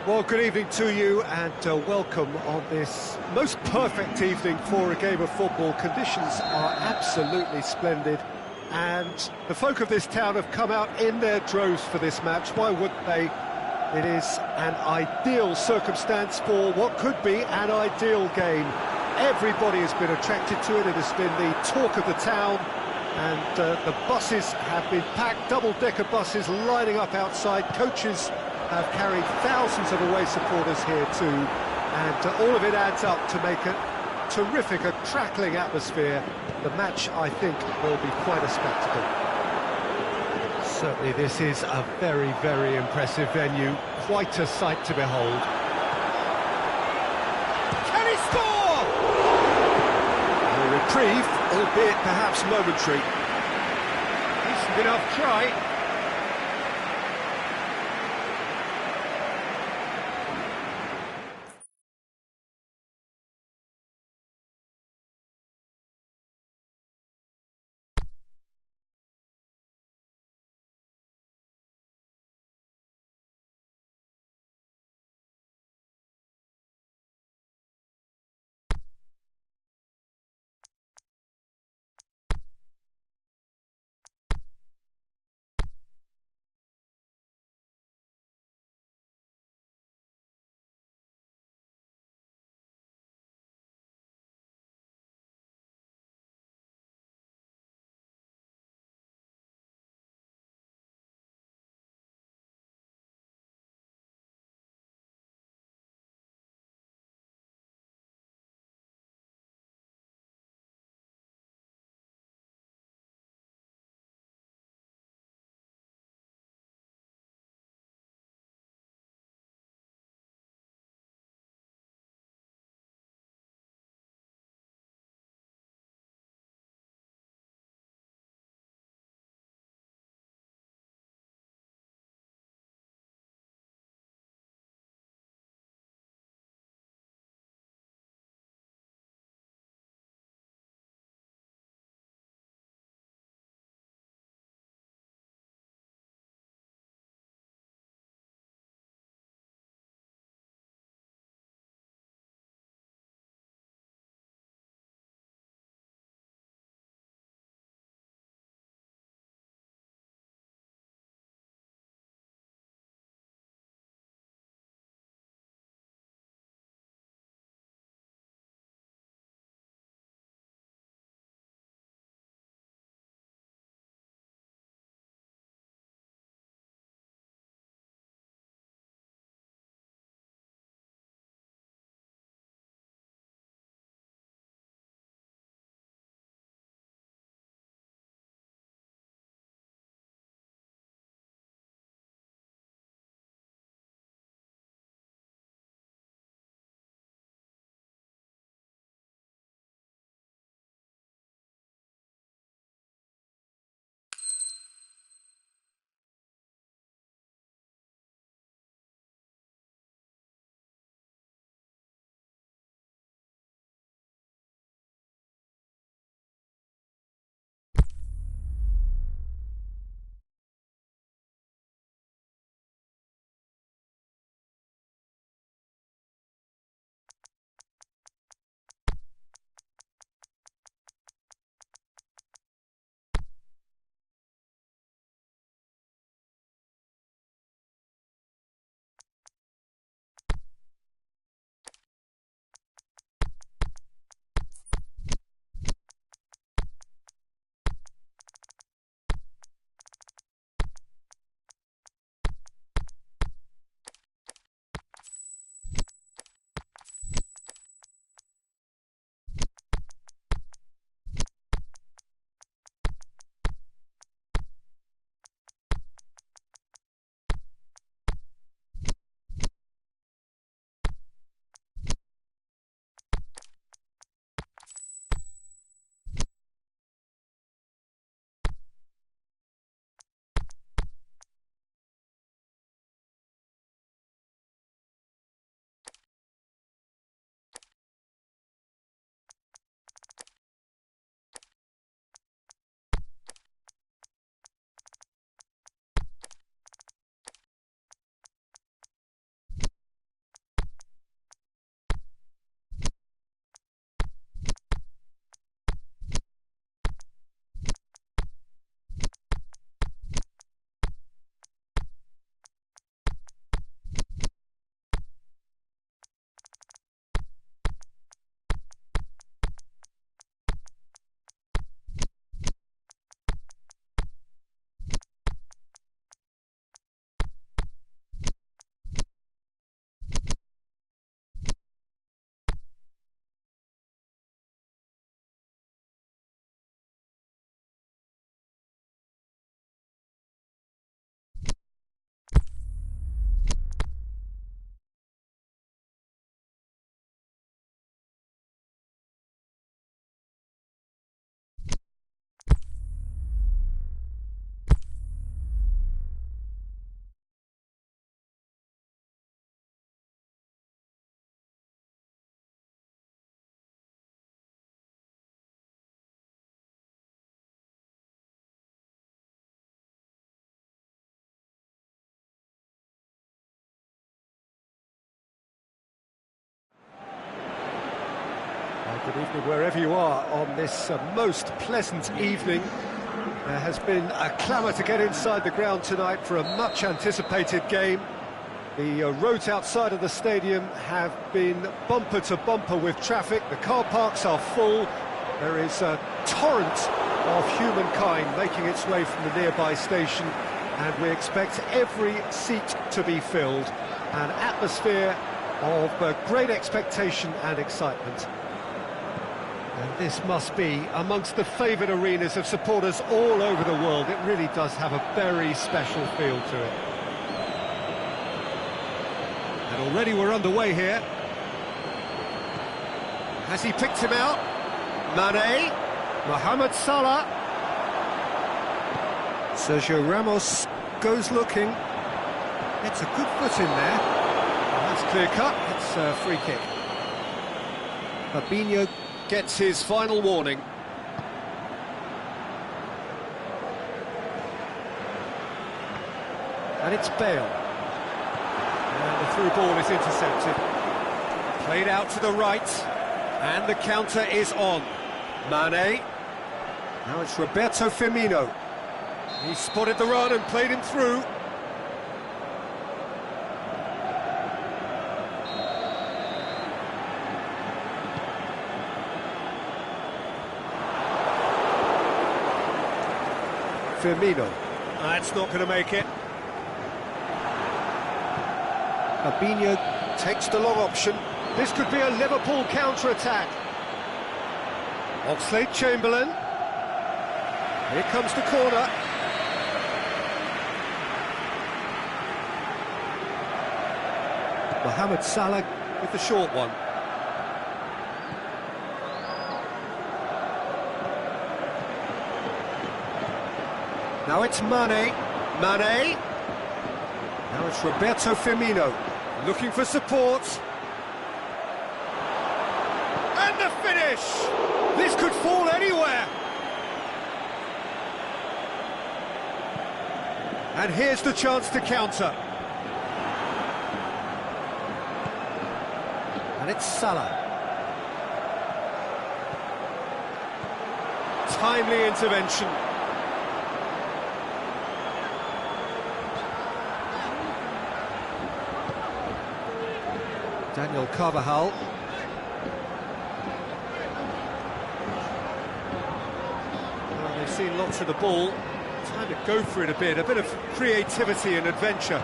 Well, good evening to you and welcome on this most perfect evening for a game of football. Conditions are absolutely splendid and the folk of this town have come out in their droves for this match. Why wouldn't they? It is an ideal circumstance for what could be an ideal game. Everybody has been attracted to it. It has been the talk of the town, and the buses have been packed, double-decker buses lining up outside. Coaches have carried thousands of away supporters here too, and all of it adds up to make a terrific, a crackling atmosphere. The match, I think, will be quite a spectacle. Certainly this is a very, very impressive venue, quite a sight to behold. Can he score? A reprieve, albeit perhaps momentary. Decent enough try. Good evening wherever you are on this most pleasant evening. There has been a clamour to get inside the ground tonight for a much-anticipated game. The roads outside of the stadium have been bumper to bumper with traffic. The car parks are full. There is a torrent of humankind making its way from the nearby station, and we expect every seat to be filled. An atmosphere of great expectation and excitement. And this must be amongst the favoured arenas of supporters all over the world. It really does have a very special feel to it. And already we're underway here. Has he picked him out? Mane, Mohamed Salah. Sergio Ramos goes looking. It's a good foot in there. And that's clear cut. It's a free kick. Fabinho gets his final warning. And it's Bale. And the through ball is intercepted. Played out to the right. And the counter is on. Mane. Now it's Roberto Firmino. He spotted the run and played him through. Firmino. That's not going to make it. Fabinho takes the long option. This could be a Liverpool counter-attack. Oxlade-Chamberlain. Here comes the corner. Mohamed Salah with the short one. Now it's Mane. Mane. Now it's Roberto Firmino. Looking for support. And the finish! This could fall anywhere. And here's the chance to counter. And it's Salah. Timely intervention. Daniel Carvajal. Well, they've seen lots of the ball. Time to go for it a bit of creativity and adventure.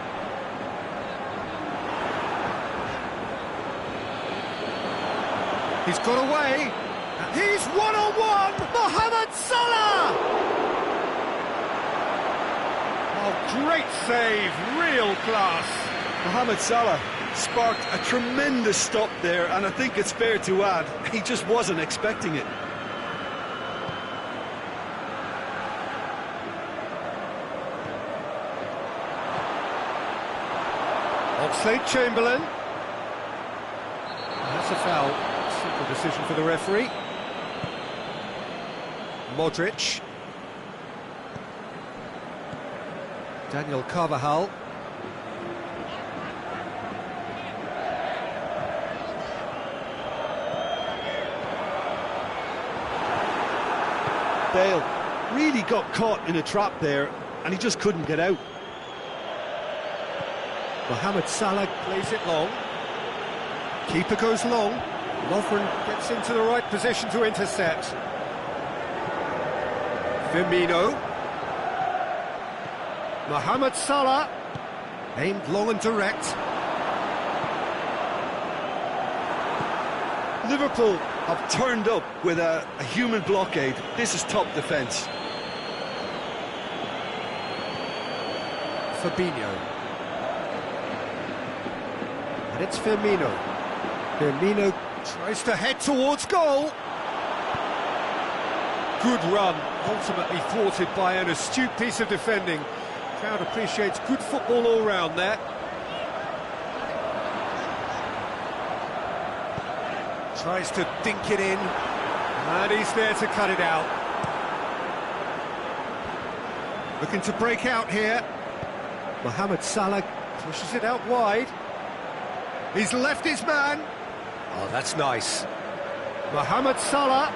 He's got away. He's one-on-one! Mohamed Salah! Oh, great save, real class. Mohamed Salah sparked a tremendous stop there, and I think it's fair to add, he just wasn't expecting it. Oxlade-Chamberlain. That's a foul. Simple decision for the referee. Modric. Daniel Carvajal. Bale really got caught in a trap there, and he just couldn't get out. Mohamed Salah plays it long. Keeper goes long. Lovren gets into the right position to intercept. Firmino. Mohamed Salah. Aimed long and direct. Liverpool have turned up with a human blockade. This is top defence. Fabinho. And it's Firmino. Firmino tries to head towards goal. Good run, ultimately thwarted by an astute piece of defending. Crowd appreciates good football all round there. Tries to dink it in, and he's there to cut it out. Looking to break out here. Mohamed Salah pushes it out wide. He's left his man. Oh, that's nice. Mohamed Salah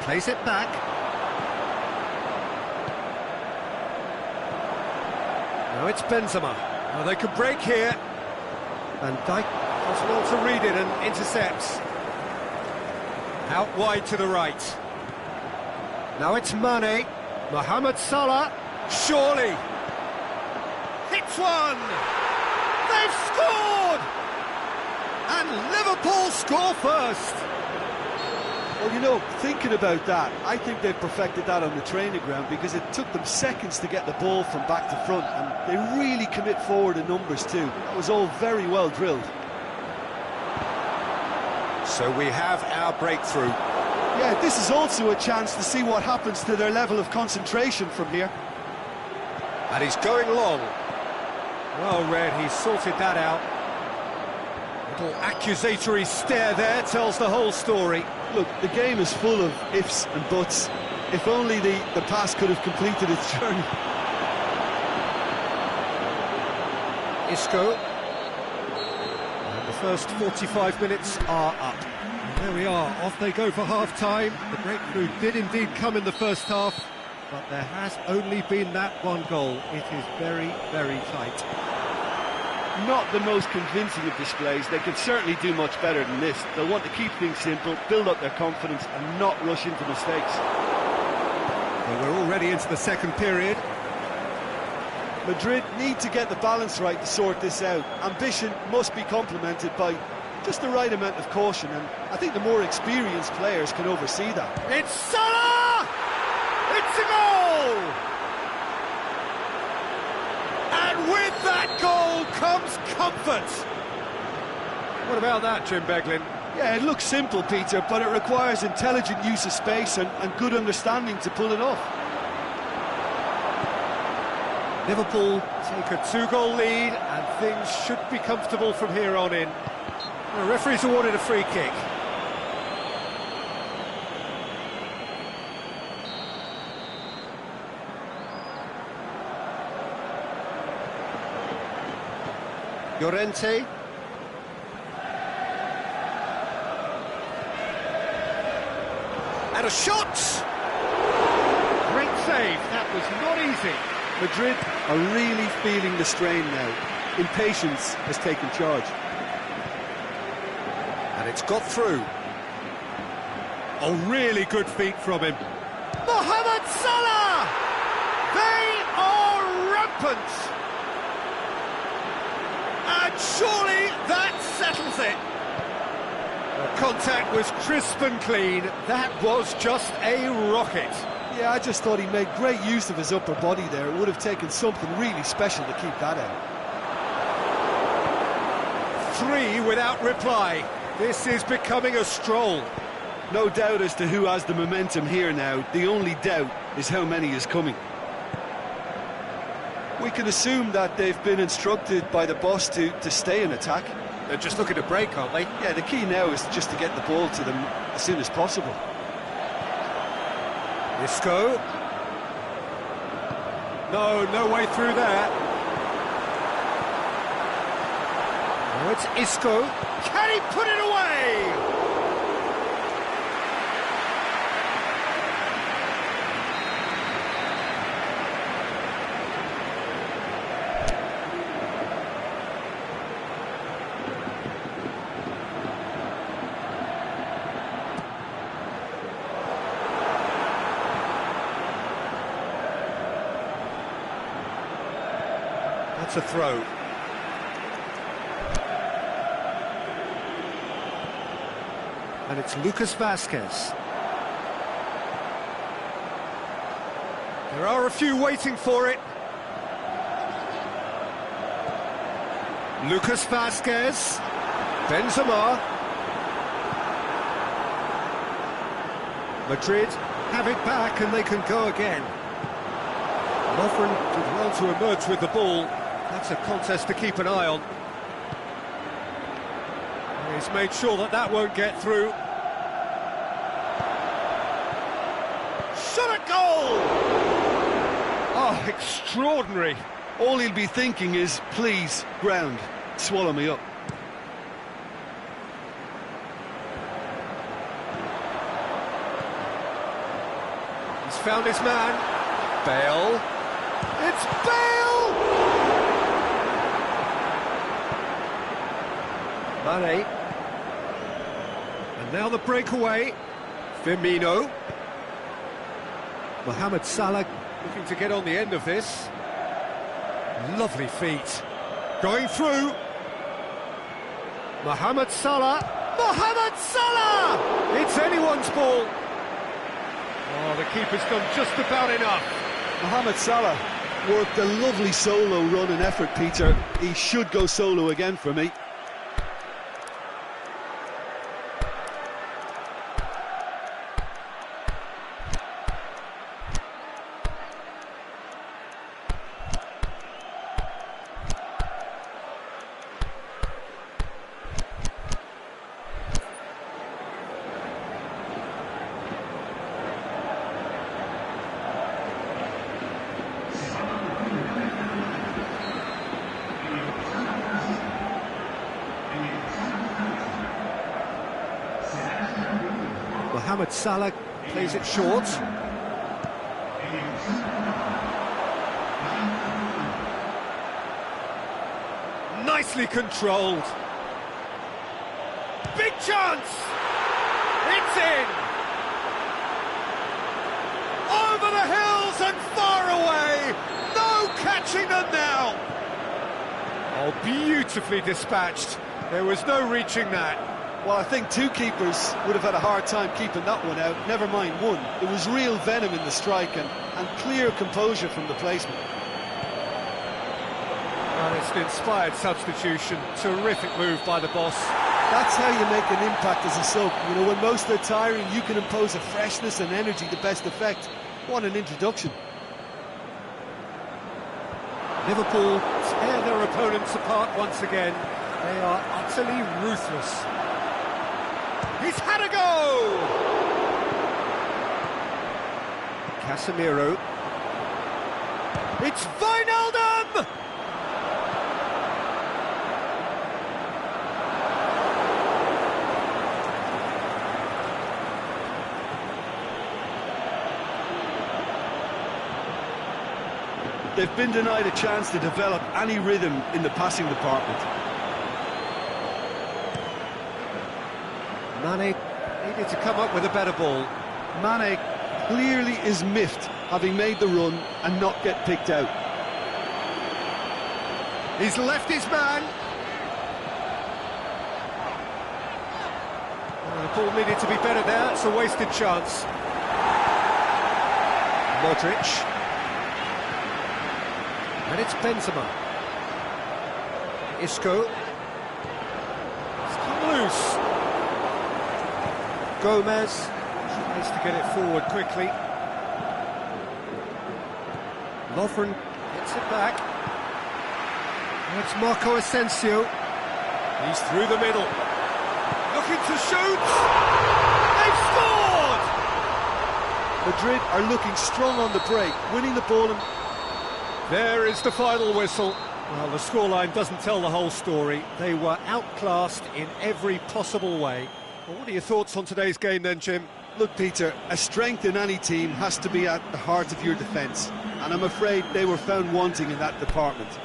plays it back. Now it's Benzema. Now they could break here. Van Dijk does well to read it and intercepts. Out wide to the right. Now it's Mane. Mohamed Salah. Surely. Hits one. They've scored! And Liverpool score first. Well, you know, thinking about that, I think they've perfected that on the training ground because it took them seconds to get the ball from back to front, and they really commit forward in numbers too. That was all very well drilled. So we have our breakthrough. Yeah, this is also a chance to see what happens to their level of concentration from here. And he's going long. Well read, he sorted that out. Little accusatory stare there tells the whole story. Look, the game is full of ifs and buts. If only the pass could have completed its journey. Isco. And the first 45 minutes are up. And there we are, off they go for half-time. The breakthrough did indeed come in the first half, but there has only been that one goal. It is very, very tight. Not the most convincing of displays. They could certainly do much better than this. They'll want to keep things simple, build up their confidence and not rush into mistakes. Well, we're already into the second period. Madrid need to get the balance right to sort this out. Ambition must be complemented by just the right amount of caution, and I think the more experienced players can oversee that. It's Salah! It's a goal! And with that goal comes comfort. What about that, Jim Beglin? Yeah, it looks simple, Peter, but it requires intelligent use of space and good understanding to pull it off. Liverpool take a 2-goal lead and things should be comfortable from here on in. The referee's awarded a free kick. Llorente. And a shot! Great save, that was not easy. Madrid are really feeling the strain now. Impatience has taken charge. And it's got through. A really good feat from him. Mohamed Salah! They are rampant! And surely that settles it. The contact was crisp and clean. That was just a rocket. Yeah, I just thought he made great use of his upper body there. It would have taken something really special to keep that out. 3 without reply. This is becoming a stroll. No doubt as to who has the momentum here now. The only doubt is how many is coming. We can assume that they've been instructed by the boss to stay in attack. They're just looking to break, aren't they? Yeah, the key now is just to get the ball to them as soon as possible. Isco. No way through there. Now it's Isco. Can he put it away? That's a throw. And it's Lucas Vazquez. There are a few waiting for it. Lucas Vazquez. Benzema. Madrid have it back and they can go again. Lovren did well to emerge with the ball. That's a contest to keep an eye on. He's made sure that that won't get through. Shot a goal! Oh, extraordinary. All he'll be thinking is, please, ground, swallow me up. found his man. Bale. It's Bale! Mane. And now the breakaway. Firmino. Mohamed Salah looking to get on the end of this. Lovely feet. Going through. Mohamed Salah. Mohamed Salah! It's anyone's ball. Oh, the keeper's done just about enough. Mohamed Salah worked a lovely solo run and effort, Peter. He should go solo again for me. Mohamed Salah plays it short. Nicely controlled. Big chance! It's in! Over the hills and far away! No catching them now! Oh, beautifully dispatched. There was no reaching that. Well, I think two keepers would have had a hard time keeping that one out, never mind one. There was real venom in the strike and clear composure from the placement. Well, it's an inspired substitution. Terrific move by the boss. That's how you make an impact as a sub. You know, when most are tiring, you can impose a freshness and energy to best effect. What an introduction. Liverpool tear their opponents apart once again. They are utterly ruthless. He's had a go! Casemiro. It's Wijnaldum! They've been denied a chance to develop any rhythm in the passing department. Mane needed to come up with a better ball. Mane clearly is miffed, having made the run and not get picked out. He's left his man. The ball needed to be better there. It's a wasted chance. Modric. And it's Benzema. Isco. It's come loose. Gomez tries to get it forward quickly. Lovren gets it back. And it's Marco Asensio. He's through the middle. Looking to shoot. They've scored! Madrid are looking strong on the break, winning the ball and... There is the final whistle. Well, the scoreline doesn't tell the whole story. They were outclassed in every possible way. Well, what are your thoughts on today's game then, Jim? Look, Peter, a strength in any team has to be at the heart of your defence, and I'm afraid they were found wanting in that department.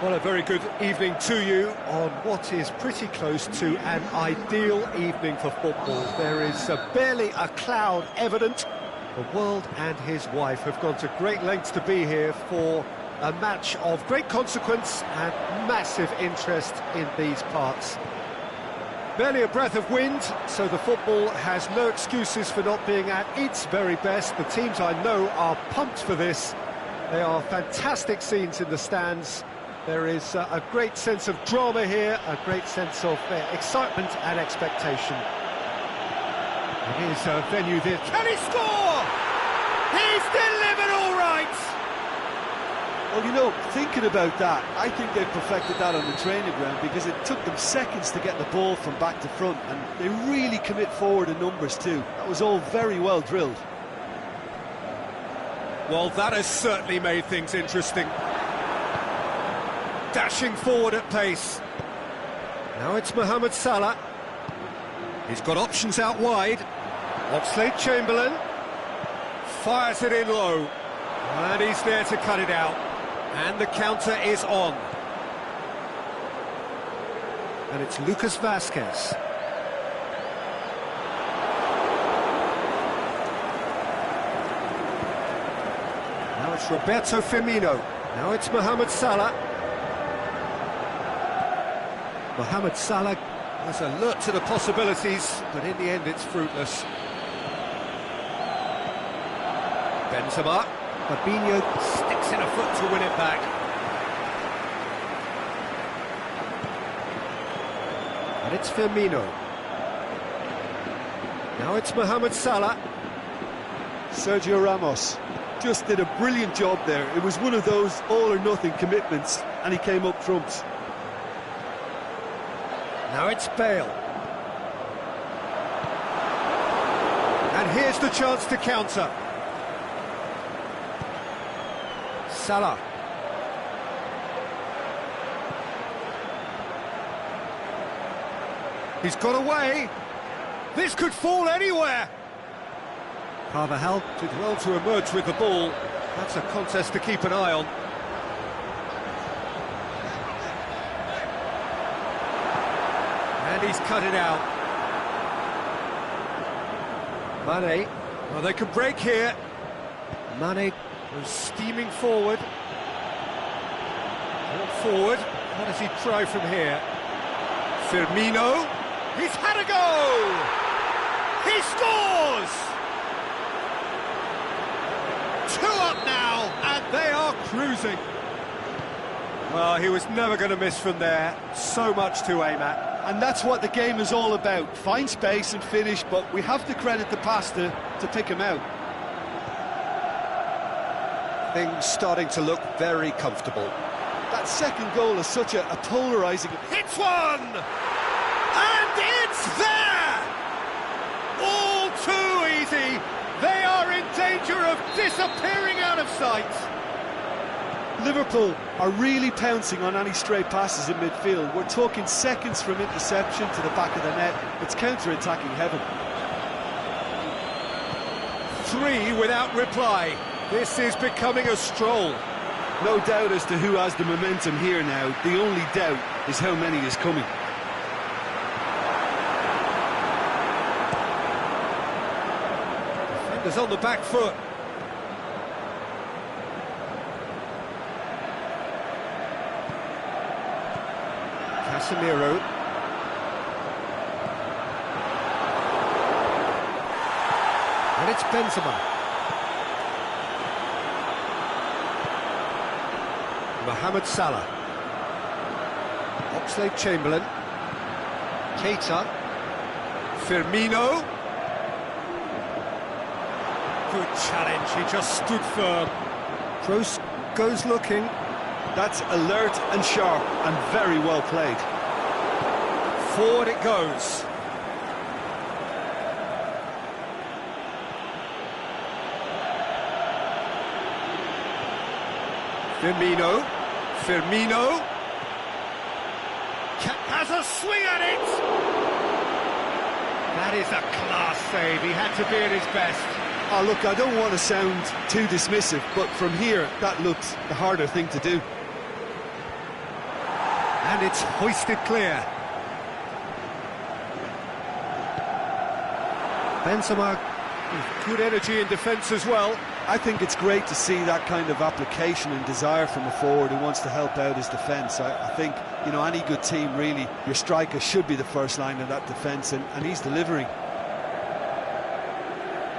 Well, a very good evening to you on what is pretty close to an ideal evening for football. There is barely a cloud evident. The world and his wife have gone to great lengths to be here for a match of great consequence and massive interest in these parts. Barely a breath of wind, so the football has no excuses for not being at its very best. The teams I know are pumped for this. They are fantastic scenes in the stands. There is a great sense of drama here, a great sense of excitement and expectation. It is a venue this. Can he score? He's delivered all right! Well, you know, thinking about that, I think they've perfected that on the training ground because it took them seconds to get the ball from back to front, and they really commit forward in numbers too. That was all very well drilled. Well, that has certainly made things interesting. Dashing forward at pace. Now it's Mohamed Salah. He's got options out wide. Oxlade-Chamberlain fires it in low, and he's there to cut it out. And the counter is on. And it's Lucas Vazquez. Now it's Roberto Firmino. Now it's Mohamed Salah. Mohamed Salah was alert to the possibilities, but in the end it's fruitless. Benzema. Fabinho sticks in a foot to win it back. And it's Firmino. Now it's Mohamed Salah. Sergio Ramos just did a brilliant job there. It was one of those all-or-nothing commitments, and he came up trumps. Now it's Bale. And here's the chance to counter. Salah. He's got away. This could fall anywhere. Carvajal did well to emerge with the ball. That's a contest to keep an eye on. And he's cut it out. Mane. Well, they can break here. Mane goes steaming forward. Ball forward. What does he try from here? Firmino. He's had a go! He scores! 2 up now, and they are cruising. Well, he was never going to miss from there. So much to aim at. And that's what the game is all about. Find space and finish, but we have to credit the pasta to pick him out. Things starting to look very comfortable. That second goal is such a polarising... Hits one! And it's there! All too easy. They are in danger of disappearing out of sight. Liverpool are really pouncing on any stray passes in midfield. We're talking seconds from interception to the back of the net. It's counter-attacking heaven. 3 without reply. This is becoming a stroll. No doubt as to who has the momentum here now. The only doubt is how many is coming. Defenders on the back foot. Casemiro. And it's Benzema. Mohamed Salah. Oxlade-Chamberlain. Keita. Firmino. Good challenge, he just stood firm. Kroos goes looking. That's alert and sharp and very well played. Forward it goes. Firmino has a swing at it. That is a class save. He had to be at his best. Oh, look, I don't want to sound too dismissive, but from here, that looks the harder thing to do. And it's hoisted clear. Benzema with good energy in defence as well. I think it's great to see that kind of application and desire from a forward who wants to help out his defence. I think, you know, any good team, really, your striker should be the first line of that defence, and he's delivering.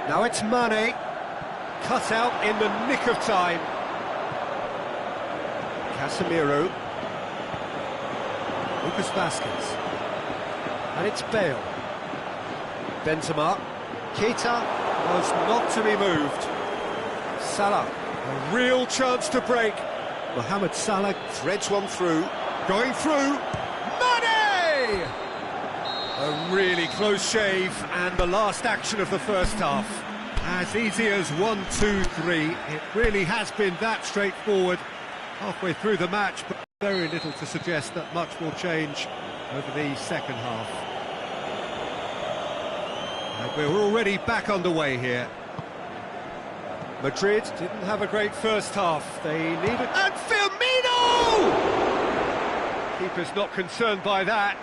Now it's Mane, cut out in the nick of time. Casemiro. Lucas Vazquez. And it's Bale. Benzema. Keita was not to be moved. Salah, a real chance to break. Mohamed Salah threads one through. Going through. Mane! A really close shave, and the last action of the first half. As easy as 1, 2, 3. It really has been that straightforward halfway through the match, but very little to suggest that much will change over the second half. And we're already back underway here. Madrid didn't have a great first half. They needed... And Firmino! Keeper's not concerned by that.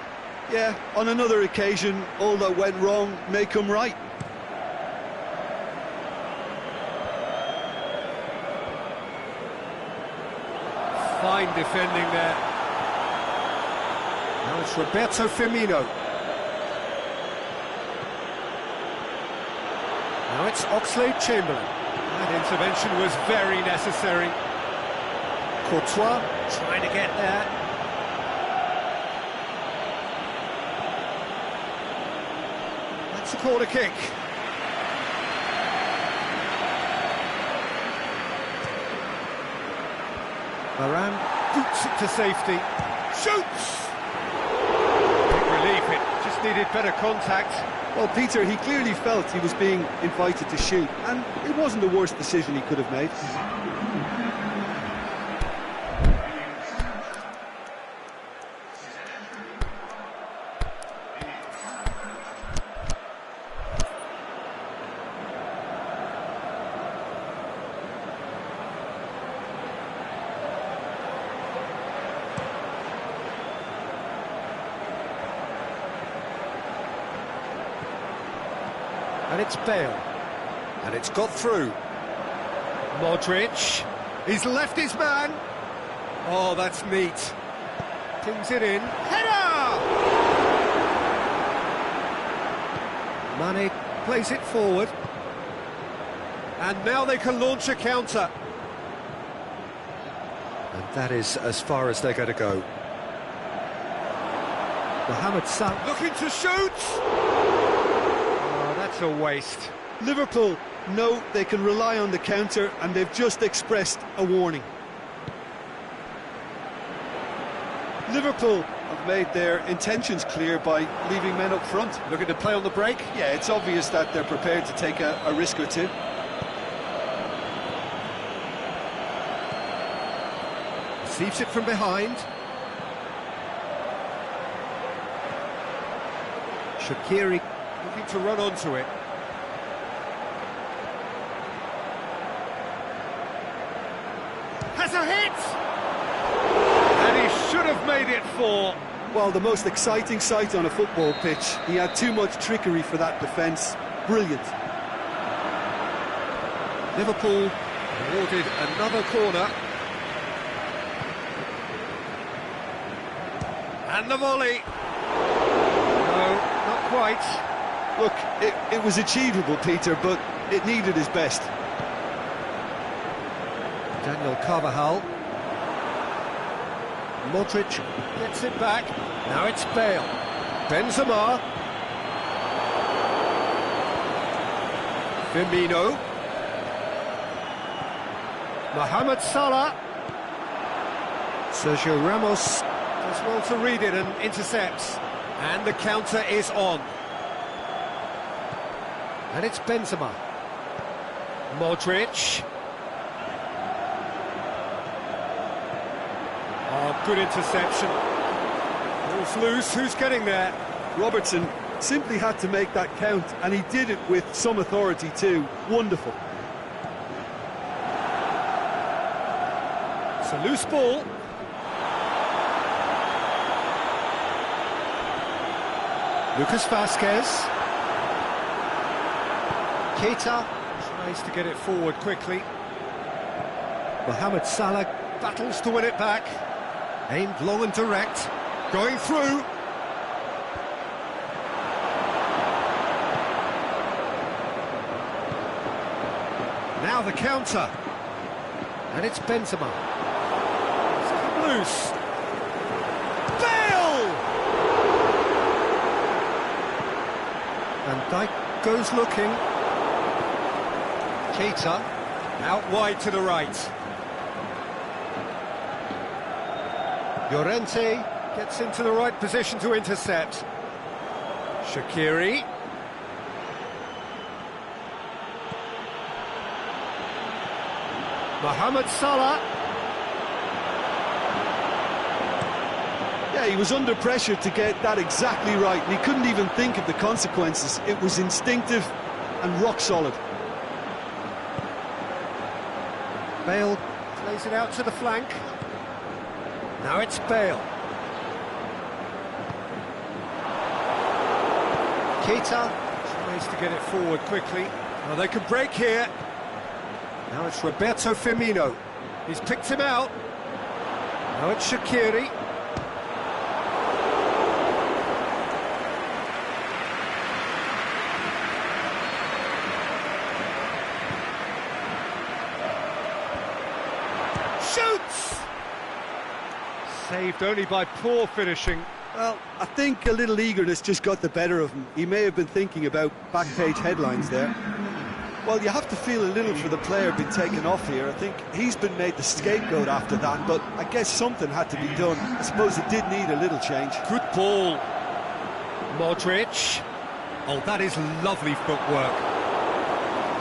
Yeah, on another occasion, all that went wrong may come right. Fine defending there. Now it's Roberto Firmino. Now it's Oxlade-Chamberlain. That intervention was very necessary. Courtois trying to get there. That's a corner kick. Varane boots it to safety. Shoots! Big relief, it just needed better contact. Well, Peter, he clearly felt he was being invited to shoot, and it wasn't the worst decision he could have made. And it's Bale. And it's got through. Modric. He's left his man. Oh, that's neat. Pings it in. Header! Mane plays it forward. And now they can launch a counter. And that is as far as they're going to go. Mohamed Salah looking to shoot! That's a waste. Liverpool know they can rely on the counter, and they've just expressed a warning. Liverpool have made their intentions clear by leaving men up front. Looking to play on the break? Yeah, it's obvious that they're prepared to take a risk or two. Receives it from behind. Shaqiri looking to run onto it. Has a hit! And he should have made it 4. Well, the most exciting sight on a football pitch. He had too much trickery for that defence. Brilliant. Liverpool awarded another corner. And the volley. No, not quite. Look, it was achievable, Peter, but it needed his best. Daniel Carvajal. Modric gets it back. Now it's Bale. Benzema. Firmino. Mohamed Salah. Sergio Ramos does well to read it and intercepts. And the counter is on. And it's Benzema. Modric. Oh, good interception. Ball's loose, who's getting there? Robertson simply had to make that count, and he did it with some authority too. Wonderful. It's a loose ball. Lucas Vasquez. Keita tries to get it forward quickly. Mohamed Salah battles to win it back. Aimed long and direct. Going through. Now the counter. And it's Benzema. It's come loose. Bale! And Dijk goes looking. Keita out wide to the right. Llorente gets into the right position to intercept. Shaqiri. Mohamed Salah. Yeah, he was under pressure to get that exactly right, and he couldn't even think of the consequences. It was instinctive and rock solid. Bale plays it out to the flank. Now it's Bale. Keita tries to get it forward quickly. Now they can break here. Now it's Roberto Firmino. He's picked him out. Now it's Shaqiri. Shoots! Saved only by poor finishing. Well, I think a little eagerness just got the better of him. He may have been thinking about back-page headlines there. Well, you have to feel a little for the player being taken off here. I think he's been made the scapegoat after that, but I guess something had to be done. I suppose it did need a little change. Good ball. Modric. Oh, that is lovely footwork.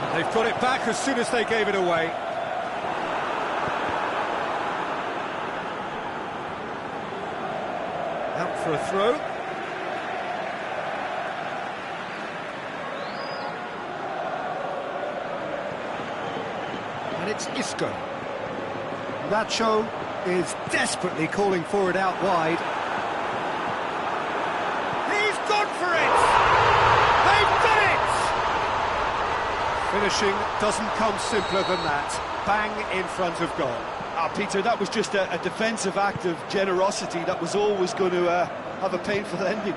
And they've got it back as soon as they gave it away. Out for a throw. And it's Isco. Nacho is desperately calling for it out wide. He's gone for it! They've done it! Finishing doesn't come simpler than that. Bang in front of goal. Peter, that was just a defensive act of generosity that was always going to have a painful ending.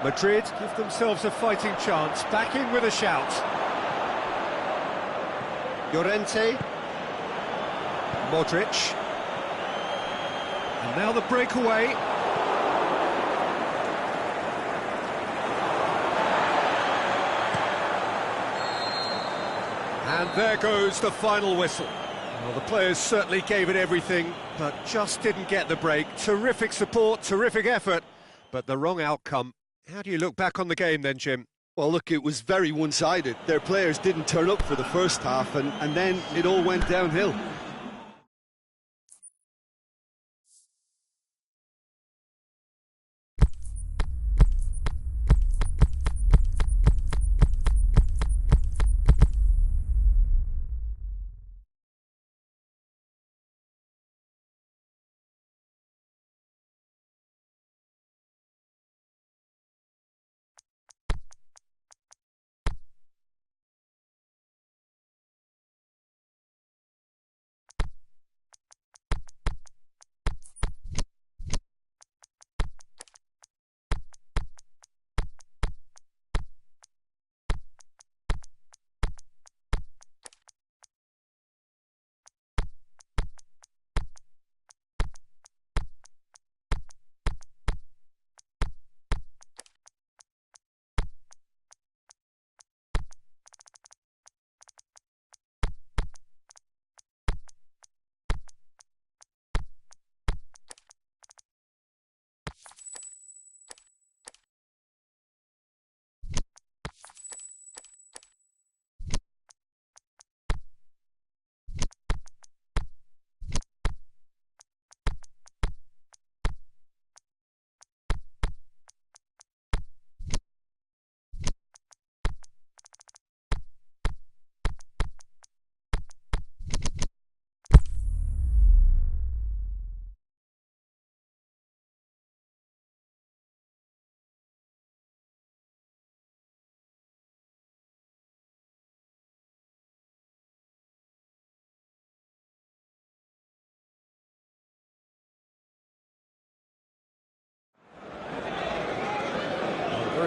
Madrid give themselves a fighting chance. Back in with a shout. Llorente. Modric. And now the breakaway. And there goes the final whistle. Well, the players certainly gave it everything, but just didn't get the break. Terrific support, terrific effort, but the wrong outcome. How do you look back on the game then, Jim? Well, look, it was very one-sided. Their players didn't turn up for the first half, and then it all went downhill.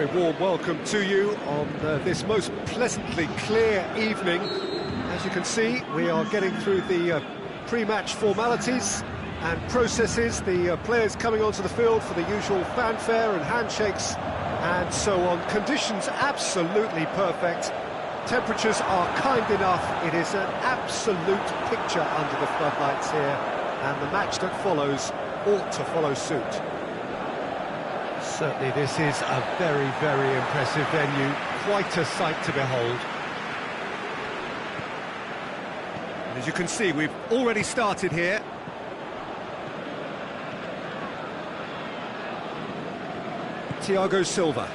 very warm welcome to you on this most pleasantly clear evening. As you can see, we are getting through the pre-match formalities and processes, the players coming onto the field for the usual fanfare and handshakes and so on. Conditions absolutely perfect. Temperatures are kind enough. It is an absolute picture under the floodlights here, and the match that follows ought to follow suit. Certainly this is a very, very impressive venue. Quite a sight to behold. And as you can see, we've already started here. Thiago Silva.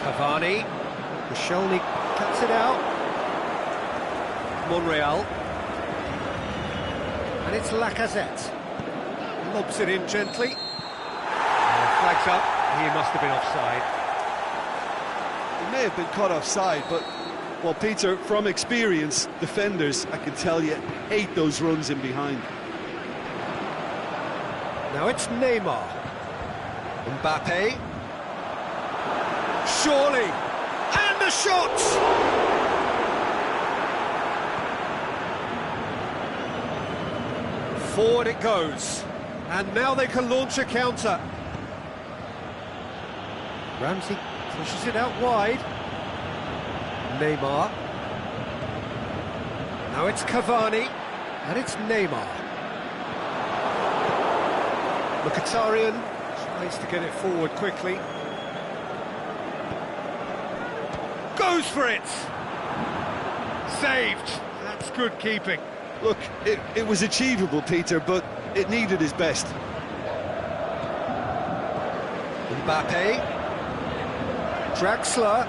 Cavani. Koscielny cuts it out. Monreal. And it's Lacazette. Lobs it in gently. Flags up. He must have been offside. He may have been caught offside, but, well, Peter, from experience, defenders, I can tell you, hate those runs in behind. Now it's Neymar. Mbappe. Surely. And the shot! Forward it goes. And now they can launch a counter. Ramsey pushes it out wide. Neymar. Now it's Cavani. And it's Neymar. Mkhitaryan tries to get it forward quickly. Goes for it! Saved! That's good keeping. Look, it was achievable, Peter, but it needed his best. Mbappe. Draxler.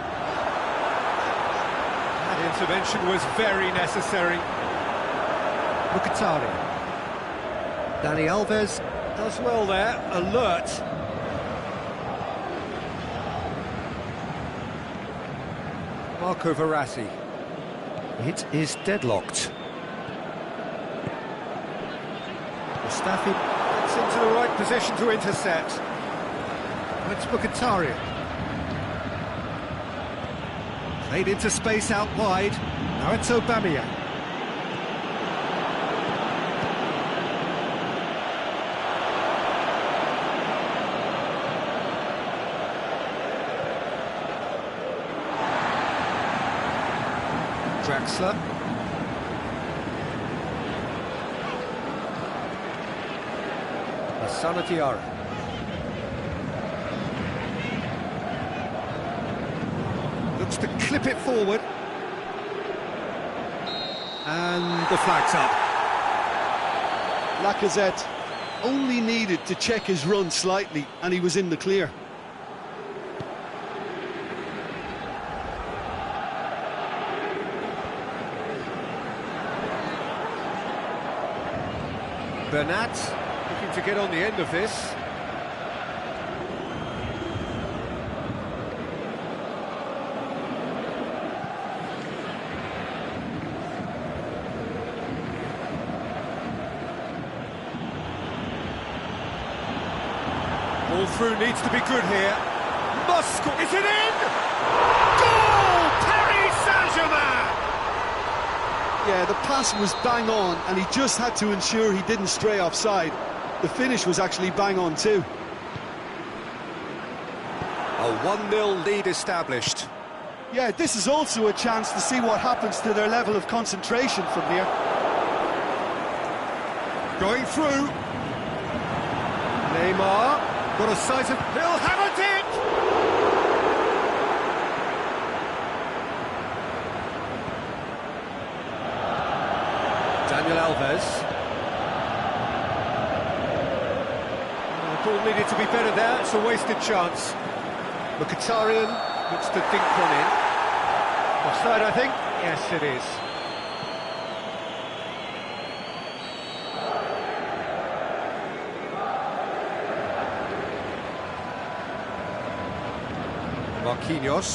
That intervention was very necessary. Mkhitaryan. Dani Alves does well there, alert. Marco Verratti. It is deadlocked. Mustafi gets into the right position to intercept. It's Mkhitaryan. Played into space out wide. Now it's Aubameyang. Draxler. Asana Diarra. Looks to clip it forward. And the flag's up. Lacazette only needed to check his run slightly, and he was in the clear. Bernat looking to get on the end of this. Ball through needs to be good here. Must score. Is it in? Goal! Paris Saint-Germain! Yeah, the pass was bang on, and he just had to ensure he didn't stray offside. The finish was actually bang on too. A 1-0 lead established. Yeah, this is also a chance to see what happens to their level of concentration from here. Going through. Neymar got a sight of... He'll have it in! Daniel Alves. The ball needed to be better there, it's a wasted chance. Mkhitaryan looks to dink one in. Offside, I think? Yes, it is. Marquinhos.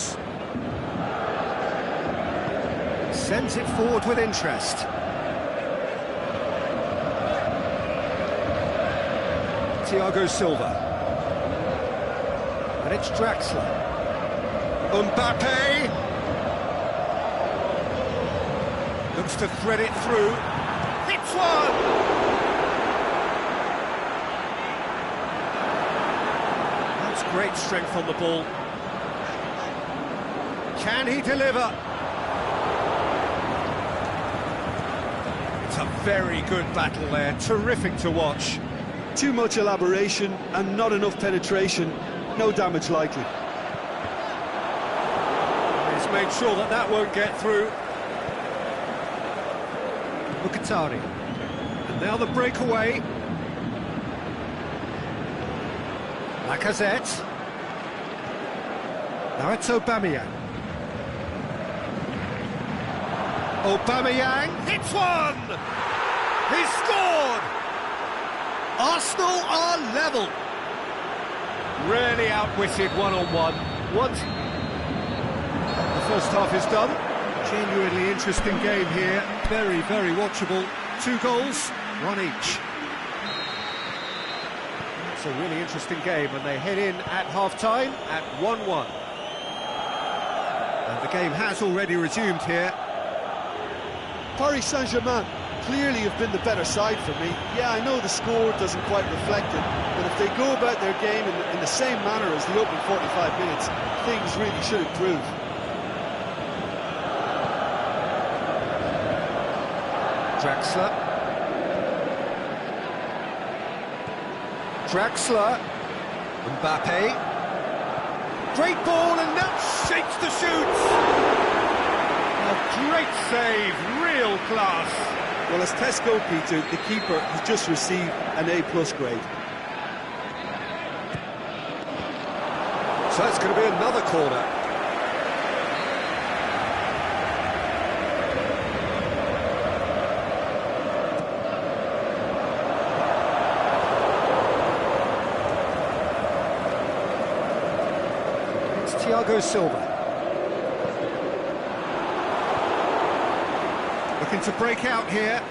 Sends it forward with interest. Thiago Silva. It's Draxler. Mbappe. Looks to thread it through. Hits one! That's great strength on the ball. Can he deliver? It's a very good battle there, terrific to watch. Too much elaboration and not enough penetration, no damage likely. He's made sure that that won't get through. Mkhitaryan. And now the breakaway. Lacazette. Now it's Aubameyang. Aubameyang hits one! He's scored! Arsenal are level. Really outwitted one-on-one. What? The first half is done. Genuinely interesting game here. Very, very watchable. 2 goals, 1 each. It's a really interesting game, and they head in at half-time at 1-1. And the game has already resumed here. Paris Saint-Germain clearly have been the better side for me. Yeah, I know the score doesn't quite reflect it, but if they go about their game in the same manner as the opening 45 minutes, things really should improve. Draxler. Mbappe. Great ball, and that shakes the shoots. A great save, real class. Well, as tests go, Peter, the keeper has just received an A+ grade. So it's going to be another corner. It's Thiago Silva. Looking to break out here.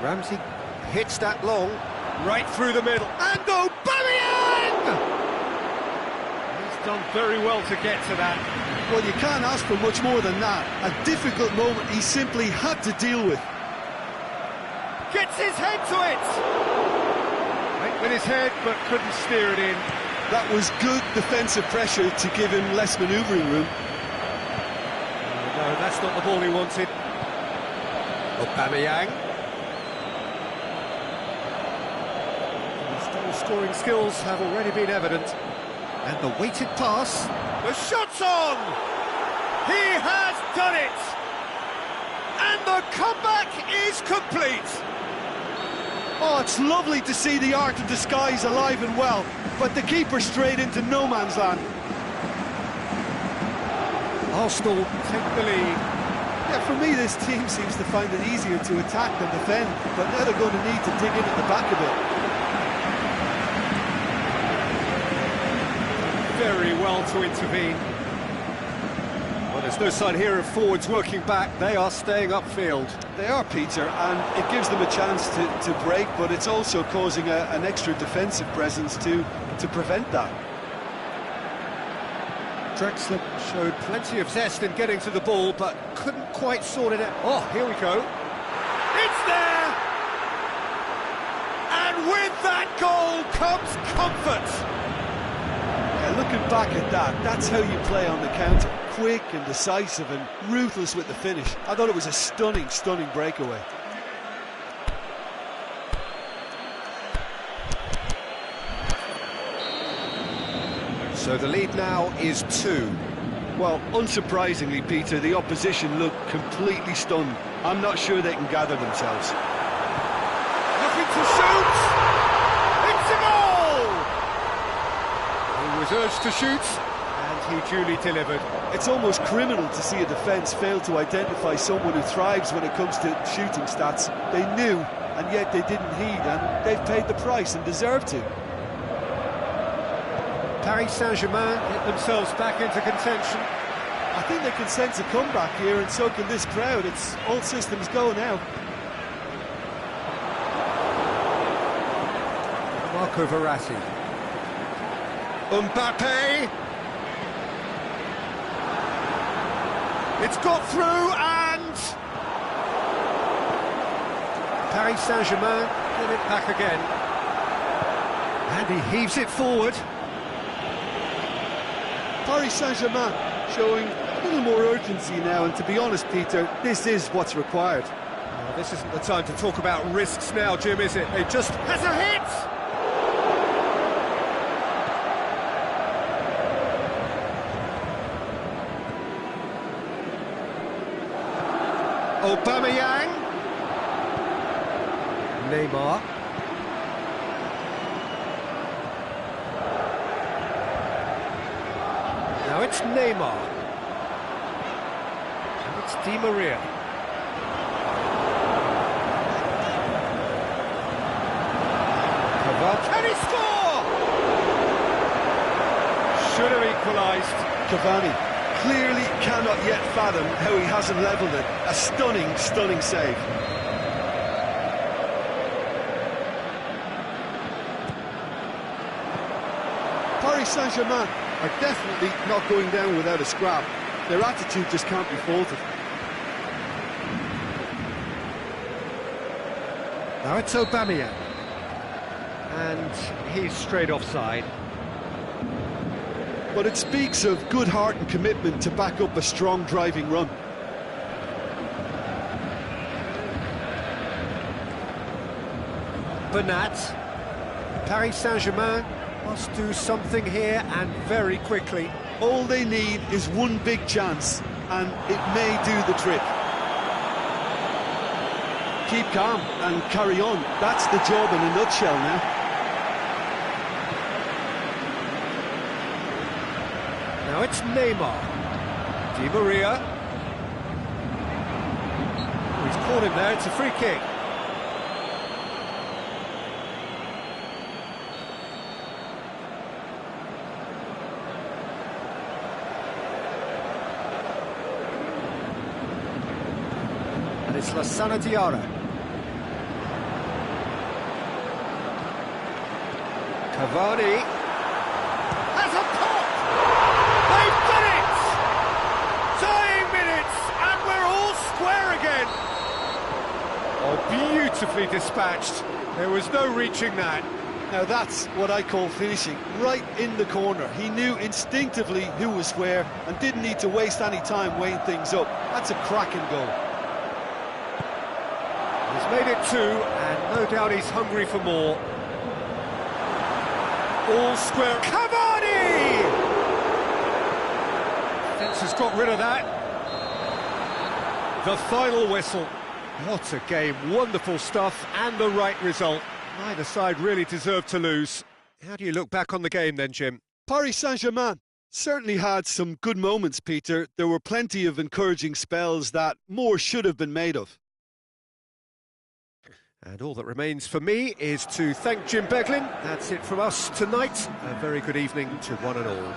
Ramsey hits that long, right through the middle, and Aubameyang! He's done very well to get to that. Well, you can't ask for much more than that. A difficult moment he simply had to deal with. Gets his head to it! Went with his head, but couldn't steer it in. That was good defensive pressure to give him less manoeuvring room. No, that's not the ball he wanted. Aubameyang. His goal-scoring skills have already been evident. And the weighted pass. The shot's on! He has done it! And the comeback is complete! Oh, it's lovely to see the art of disguise alive and well, but the keeper straight into no man's land. Arsenal take the lead. Yeah, for me, this team seems to find it easier to attack than defend, but now they're going to need to dig in at the back a bit. Very well to intervene. Well, there's no sign here of forwards working back. They are staying upfield. They are, Peter, and it gives them a chance to break, but it's also causing an extra defensive presence to prevent that. Draxler showed plenty of zest in getting to the ball, but couldn't quite sort it out. Oh, here we go. It's there! And with that goal comes comfort. Yeah, looking back at that, that's how you play on the counter. Quick and decisive and ruthless with the finish. I thought it was a stunning, stunning breakaway. So the lead now is 2. Well, unsurprisingly, Peter, the opposition look completely stunned. I'm not sure they can gather themselves. Looking to shoot! It's a goal! He was urged to shoot, and he duly delivered. It's almost criminal to see a defence fail to identify someone who thrives when it comes to shooting stats. They knew, and yet they didn't heed, and they've paid the price and deserve to. Paris Saint-Germain get themselves back into contention. I think they can sense a comeback here, and so can this crowd. It's all systems go now. Marco Verratti. Mbappe. It's got through and... Paris Saint-Germain get it back again. And he heaves it forward. Paris Saint-Germain showing a little more urgency now, and to be honest, Peter, this is what's required. Oh, this isn't the time to talk about risks now, Jim, is it? It just has a hit! Aubameyang. Neymar. Now it's Neymar. And it's Di Maria. Can he score? Should have equalised. Cavani clearly cannot yet fathom how he hasn't levelled it. A stunning, stunning save. Paris Saint-Germain are definitely not going down without a scrap. Their attitude just can't be faulted. Now it's Aubameyang. And he's straight offside. But it speaks of good heart and commitment to back up a strong driving run. Bernat. Paris Saint-Germain must do something here, and very quickly. All they need is one big chance, and it may do the trick. Keep calm and carry on. That's the job in a nutshell now. Now it's Neymar. Di Maria. Oh, he's caught him there, it's a free kick. And it's Lassana Diarra. Cavani has a pop! They've done it! Dying minutes, and we're all square again. Oh, beautifully dispatched. There was no reaching that. Now that's what I call finishing, right in the corner. He knew instinctively who was where and didn't need to waste any time weighing things up. That's a cracking goal. He's made it two, and no doubt he's hungry for more. All square. Cavani! Fence has got rid of that. The final whistle. What a game, wonderful stuff, and the right result. Neither side really deserved to lose. How do you look back on the game then, Jim? Paris Saint-Germain certainly had some good moments, Peter. There were plenty of encouraging spells that more should have been made of. And all that remains for me is to thank Jim Beglin. That's it from us tonight. A very good evening to one and all.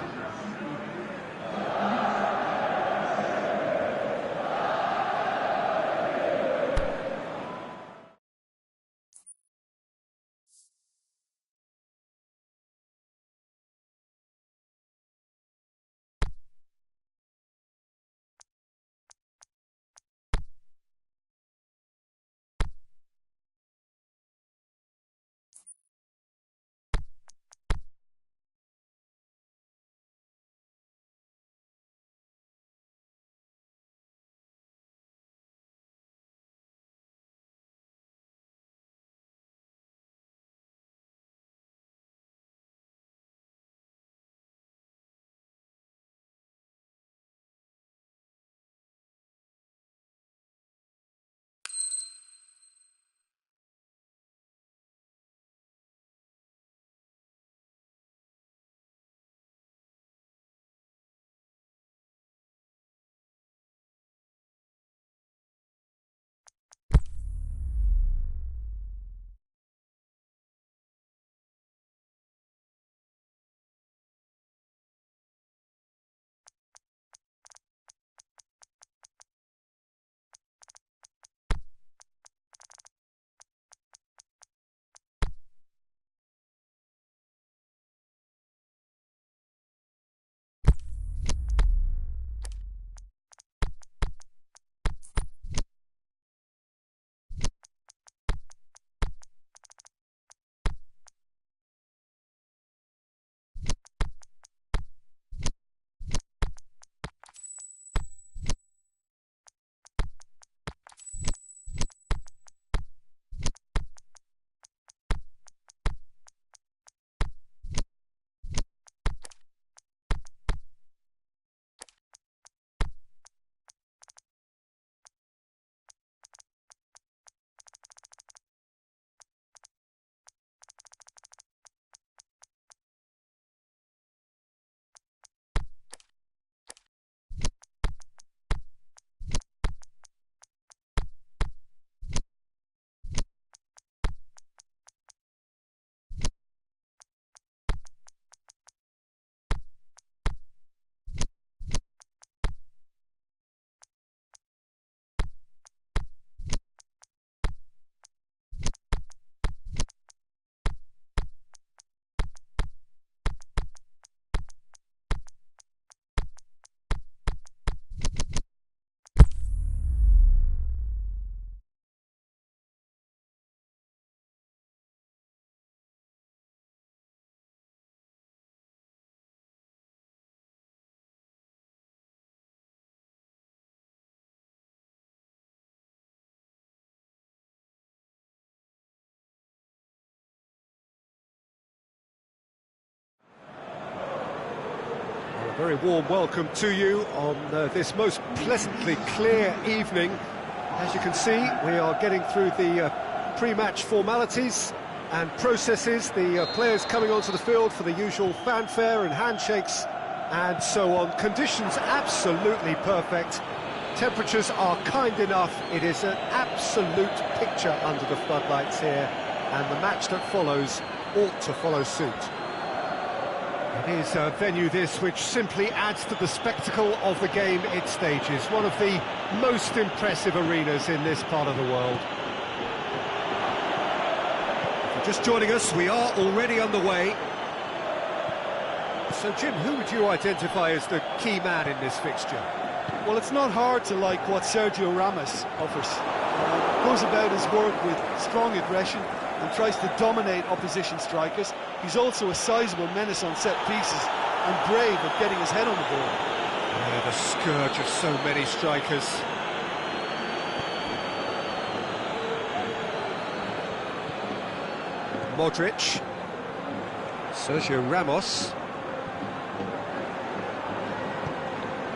Very warm welcome to you on this most pleasantly clear evening. As you can see, we are getting through the pre-match formalities and processes, the players coming onto the field for the usual fanfare and handshakes and so on. Conditions absolutely perfect. Temperatures are kind enough. It is an absolute picture under the floodlights here, and the match that follows ought to follow suit. It is a venue this which simply adds to the spectacle of the game it stages. One of the most impressive arenas in this part of the world. If you're just joining us, we are already underway. So Jim, who would you identify as the key man in this fixture? Well, it's not hard to like what Sergio Ramos offers. Goes about his work with strong aggression and tries to dominate opposition strikers. He's also a sizable menace on set pieces and brave at getting his head on the ball. Yeah, the scourge of so many strikers. Modric. Sergio Ramos.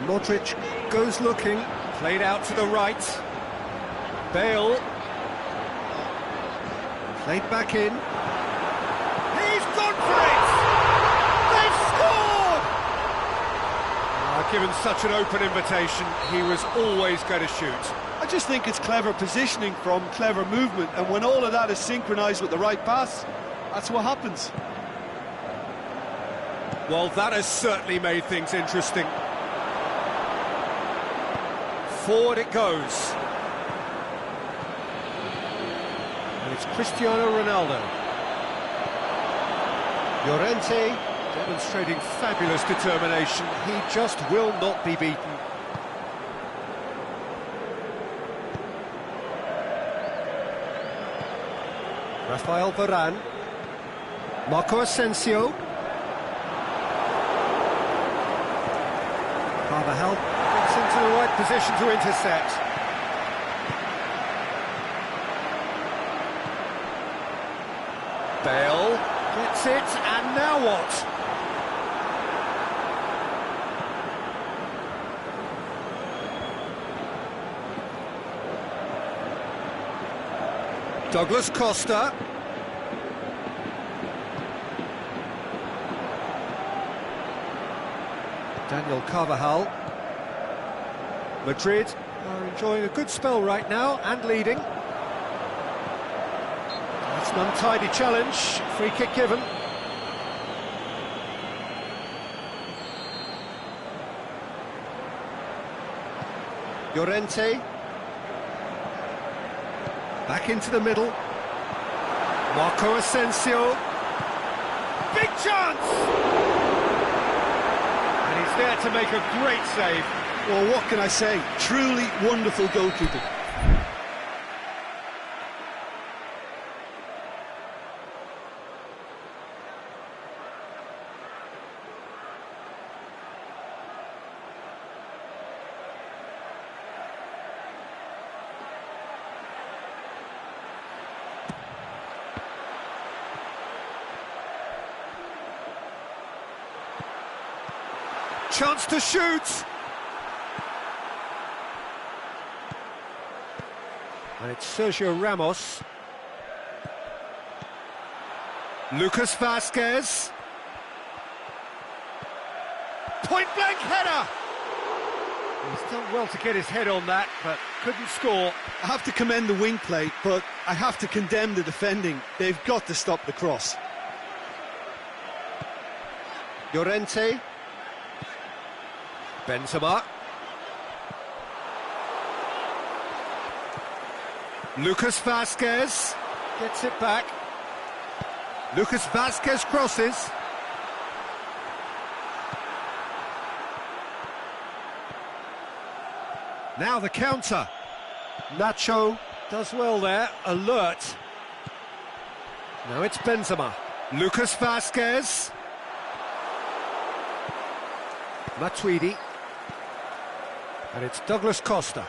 Modric goes looking, played out to the right. Bale. Played back in. He's gone for it! They've scored! Given such an open invitation, he was always going to shoot. I just think it's clever positioning from clever movement, and when all of that is synchronised with the right pass, that's what happens. Well, that has certainly made things interesting. Forward it goes. And it's Cristiano Ronaldo. Llorente demonstrating fabulous determination. He just will not be beaten. Rafael Varane. Marco Asensio. Carvajal gets into the right position to intercept. Bale gets it, and now what? Douglas Costa. Daniel Carvajal. Madrid are enjoying a good spell right now and leading. That's an untidy challenge, free kick given. Llorente. Back into the middle. Marco Asensio. Big chance! There to make a great save. Well, what can I say? Truly wonderful goalkeeping. Chance to shoot! And it's Sergio Ramos. Lucas Vazquez. Point-blank header! He's done well to get his head on that, but couldn't score. I have to commend the wing play, but I have to condemn the defending. They've got to stop the cross. Llorente. Benzema. Lucas Vazquez gets it back. Lucas Vazquez crosses. Now the counter. Nacho does well there, alert. Now it's Benzema. Lucas Vazquez. Matuidi. And it's Douglas Costa.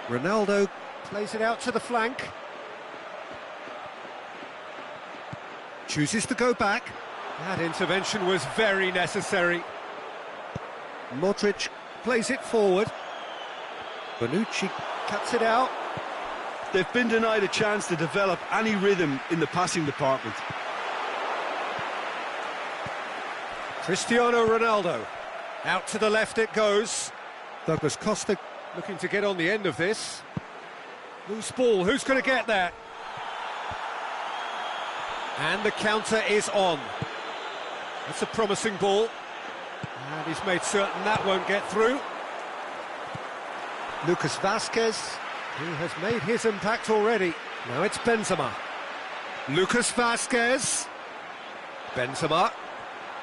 Ronaldo plays it out to the flank. Chooses to go back. That intervention was very necessary. Modric plays it forward. Bonucci cuts it out. They've been denied a chance to develop any rhythm in the passing department. Cristiano Ronaldo. Out to the left it goes. Douglas Costa looking to get on the end of this. Loose ball, who's going to get that? And the counter is on. That's a promising ball. And he's made certain that won't get through. Lucas Vazquez, who has made his impact already. Now it's Benzema. Lucas Vazquez. Benzema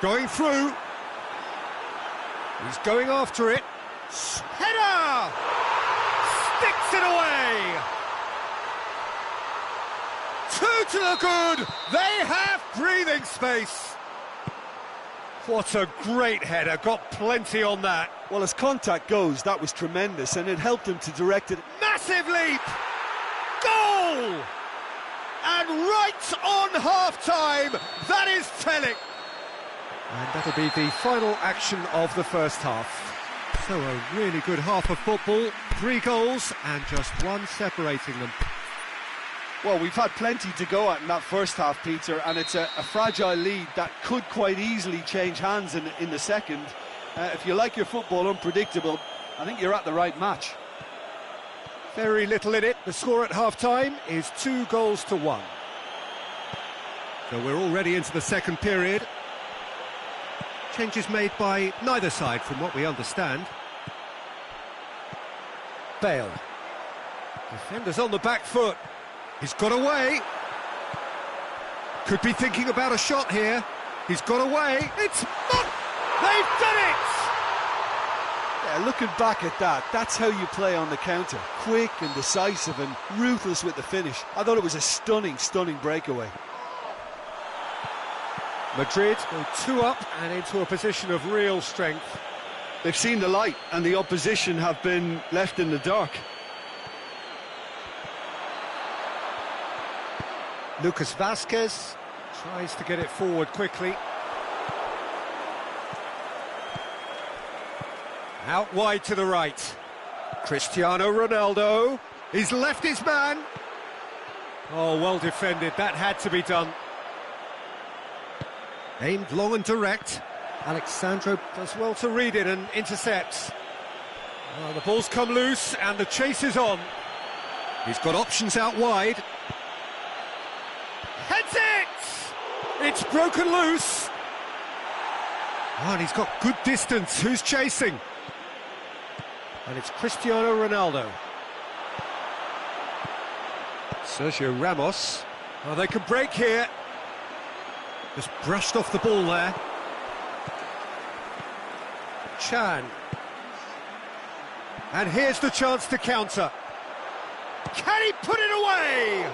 going through. He's going after it. Header! Sticks it away! Two to the good! They have breathing space! What a great header, got plenty on that. Well, as contact goes, that was tremendous, and it helped him to direct it. Massive leap! Goal! And right on half-time, that is telling. And that'll be the final action of the first half. So a really good half of football, 3 goals and just one separating them. Well, we've had plenty to go at in that first half, Peter, and it's a fragile lead that could quite easily change hands in the second. If you like your football unpredictable, I think you're at the right match. Very little in it. The score at half-time is 2-1. So we're already into the second period. Changes made by neither side, from what we understand. Bale. Defenders on the back foot. He's got away. Could be thinking about a shot here. He's got away. It's not. They've done it! Yeah, looking back at that, that's how you play on the counter. Quick and decisive and ruthless with the finish. I thought it was a stunning, stunning breakaway. Madrid go 2 up and into a position of real strength. They've seen the light and the opposition have been left in the dark. Lucas Vazquez tries to get it forward quickly. Out wide to the right. Cristiano Ronaldo. He's left his man. Oh, well defended. That had to be done. Aimed long and direct. Alexandro does well to read it and intercepts. Well, the ball's come loose and the chase is on. He's got options out wide. Heads it! It's broken loose. Oh, and he's got good distance. Who's chasing? And it's Cristiano Ronaldo. Sergio Ramos. Oh, they can break here. Just brushed off the ball there. Chan. And here's the chance to counter. Can he put it away?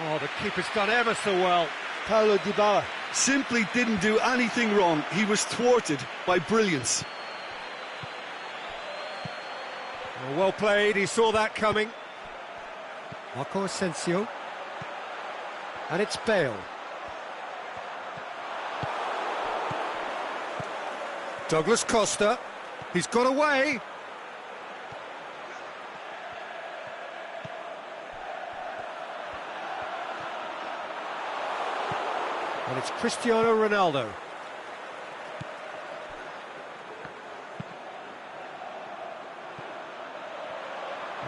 Oh, the keeper's done ever so well. Paulo Dybala simply didn't do anything wrong. He was thwarted by brilliance. Oh, well played, he saw that coming. Marco Asensio. And it's Bale. Douglas Costa. He's got away. And it's Cristiano Ronaldo.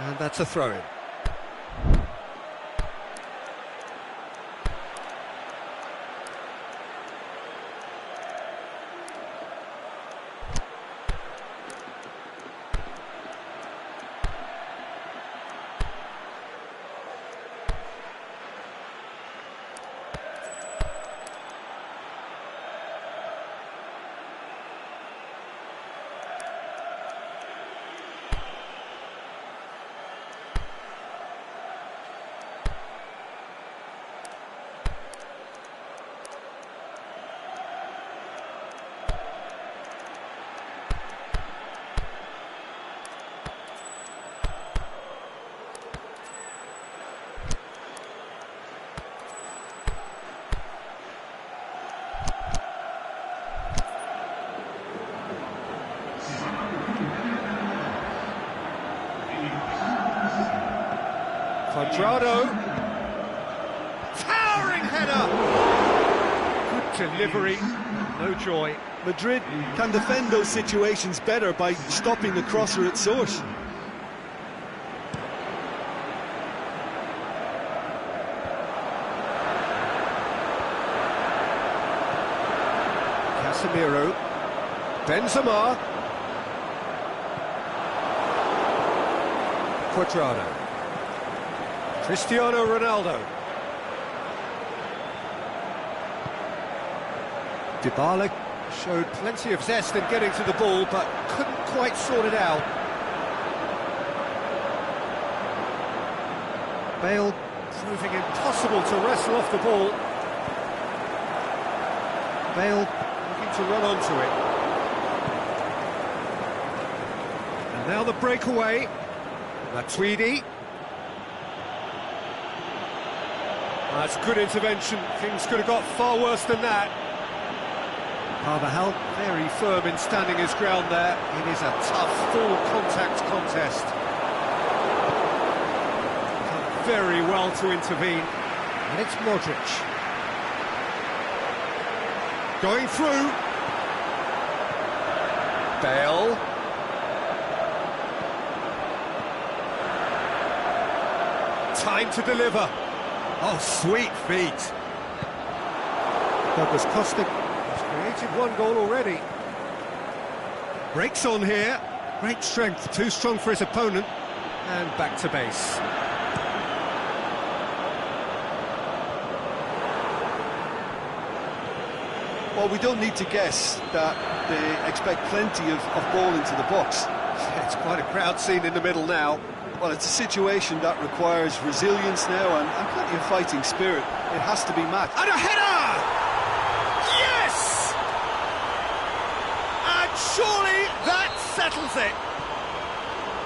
And that's a throw-in. Cuadrado. Towering header! Good delivery, no joy. Madrid can defend those situations better by stopping the crosser at source. Casemiro, Benzema, Cuadrado, Cristiano Ronaldo, Dybala showed plenty of zest in getting to the ball, but couldn't quite sort it out. Bale proving impossible to wrestle off the ball. Bale looking to run onto it. And now the breakaway. Matuidi. That's good intervention. Things could have got far worse than that. Carvajal very firm in standing his ground there. It is a tough, full-contact contest. Done very well to intervene. And it's Modric. Going through. Bale. Time to deliver. Oh, sweet feet. Douglas Costa has created one goal already. Breaks on here. Great strength, too strong for his opponent. And back to base. Well, we don't need to guess that they expect plenty of ball into the box. It's quite a crowd scene in the middle now. Well, it's a situation that requires resilience now and plenty of fighting spirit. It has to be matched. And a header! Yes! And surely that settles it.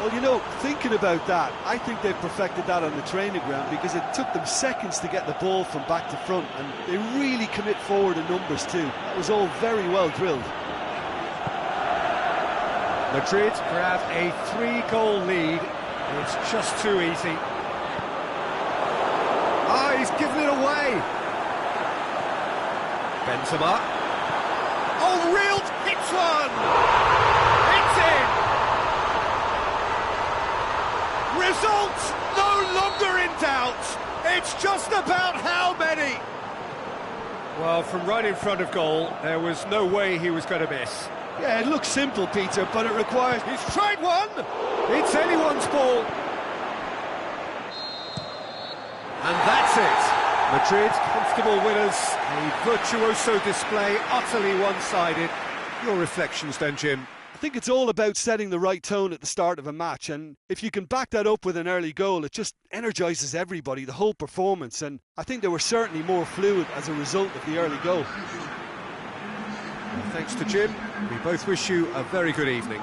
Well, you know, thinking about that, I think they've perfected that on the training ground because it took them seconds to get the ball from back to front, and they really commit forward in numbers too. That was all very well drilled. Madrid grab a 3-goal lead. It's just too easy. Ah, he's given it away. Benzema. Oh, reeled, hits one! It's in! Result no longer in doubt. It's just about how many. Well, from right in front of goal, there was no way he was going to miss. Yeah, it looks simple, Peter, but it requires... He's tried one! It's anyone's ball. And that's it. Madrid, comfortable winners. A virtuoso display, utterly one-sided. Your reflections then, Jim? I think it's all about setting the right tone at the start of a match, and if you can back that up with an early goal, it just energises everybody, the whole performance, and I think they were certainly more fluid as a result of the early goal. Thanks to Jim. We both wish you a very good evening.